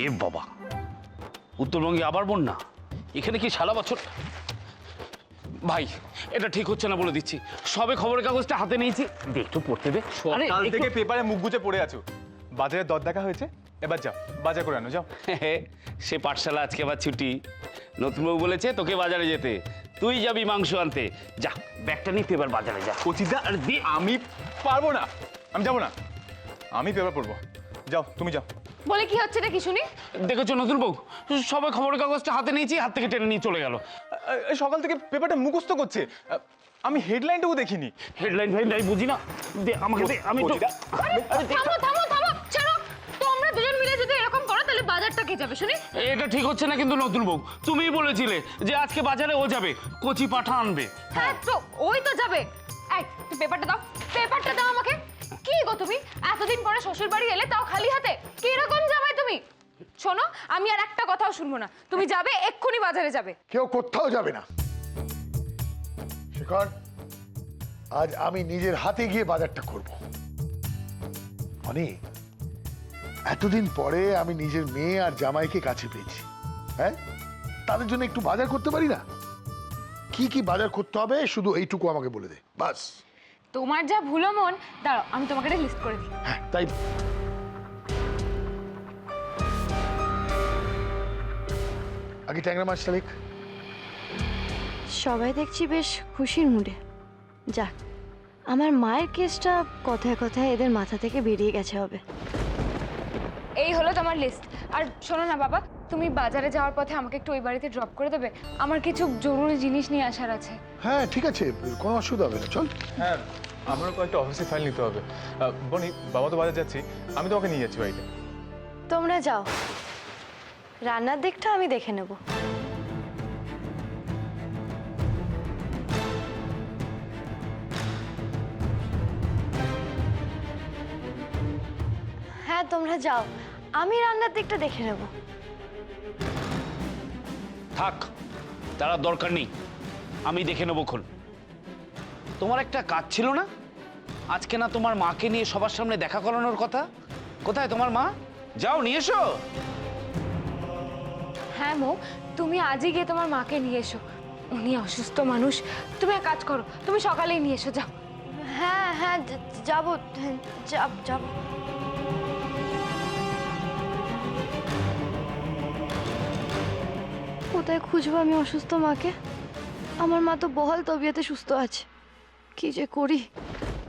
এ বাবা, উত্তরবঙ্গে আবার বন্যা? এখানে কি সারা বছর? ভাই, এটা ঠিক হচ্ছে না বলে দিচ্ছি। সবে খবরের কাগজটা হাতে নিয়েছি, একটু পড়তে দে। কাল থেকে পেপারে মুখ গুজে পড়ে আছো। বাজারে দর দেখা হয়েছে, এবার যাও বাজার করে আনো, যাও। সে পাঠশালা আজকে আবার ছুটি। নতুনবাবু বলেছে তোকে বাজারে যেতে, তুই যাবি মাংস আনতে। যা, ব্যাগটা নিতে এবার বাজারে যা। কচিদা, আর দে। আমি পারবো না, আমি যাবো না, আমি পেপার পড়বো। যাও, তুমি যাও। বলে কি হচ্ছে এটা কি শুনি? দেখেছো নতুনবাবু, সবাই খবরের কাগজটা হাতে নিয়েছি, হাত থেকে টেনে নিয়ে চলে গেল। সকাল থেকে পেপারটা মুখস্থ করছে, আমি হেডলাইনটুকু দেখিনি। হেডলাইন ফাইন বুঝি না, দে আমাকে দে, আমি তো। থামো থামো থামো, ছাড়ো। তোমরা দুজন মিলে যদি এরকম করো তাহলে বাজারটা কে যাবে শুনি? এটা ঠিক হচ্ছে না কিন্তু নতুনবাবু, তুমিই বলেছিলে যে আজকে বাজারে ও যাবে, কচি পাঠা আনবে। হ্যাঁ তো ওই তো যাবে। এই তুই পেপারটা দাও, পেপারটা দাও আমাকে। কি গো তুমি এতদিন পরে শ্বশুর বাড়ি এলে, তাও খালি হাতে? কি রকম জামাই তুমি? শোনো, আমি আর একটা কথাও শুনবো না। তুমি যাবে, এক্ষুনি বাজারে যাবে। কেউ কোথাও যাবে না। শেখর, আজ আমি নিজের হাতে গিয়ে বাজারটা করব। অনি, এতদিন পরে আমি নিজের মেয়ে আর জামাইকে কাছে পেয়েছি। হ্যাঁ, তাদের জন্য একটু বাজার করতে পারি না? কি কি বাজার করতে হবে শুধু এইটুকু আমাকে বলে দে, বাস। তোমার যা ভুলো মন, দাঁড়াও আমি তোমাকে একটা লিস্ট করে দিই। হ্যাঁ, তাই। আগে ট্যাংরা মাছটা লিখ। সবাই দেখছি বেশ খুশির মুডে। যাক, আমার মায়ের কেসটা কথায় কথায় এদের মাথা থেকে বেরিয়ে গেছে হবে। এই হলো তোমার লিস্ট। আর শোনো না বাবা, তুমি বাজারে যাওয়ার পথে আমাকে একটু ওই বাড়িতে ড্রপ করে দেবে? আমার কিছু জরুরি জিনিস নিয়ে আসার আছে। হ্যাঁ ঠিক আছে, কোনো অসুবিধা হবে না, চল। হ্যাঁ, আমারও কয়েকটা অফিসে ফাইল নিতে হবে। বনি, বাবা তো বাজার যাচ্ছি, আমি তোমাকে নিয়ে যাচ্ছি বাড়িতে। তোমরা যাও, রান্নার দিকটা আমি দেখে নেব। হ্যাঁ তোমরা যাও, আমি রান্নার দিকটা দেখে নেব। থাক, তারা দরকার নেই, আমি দেখে নেবো খন। তোমার একটা কাজ ছিল না? আজকে না তোমার মাকে নিয়ে সবার সামনে দেখা করানোর কথা? কোথায় তোমার মা? যাও নিয়ে এসো। হ্যাঁ মো, তুমি আজই গিয়ে তোমার মাকে নিয়ে এসো। উনি অসুস্থ মানুষ। তুমি এক কাজ করো, তুমি সকালেই নিয়ে এসো, যাও। হ্যাঁ হ্যাঁ যাবো, যাবো। কোথায় খুঁজবো আমি অসুস্থ মাকে? আমার মা তো বহাল তবিয়তে সুস্থ আছে, কি যে করি।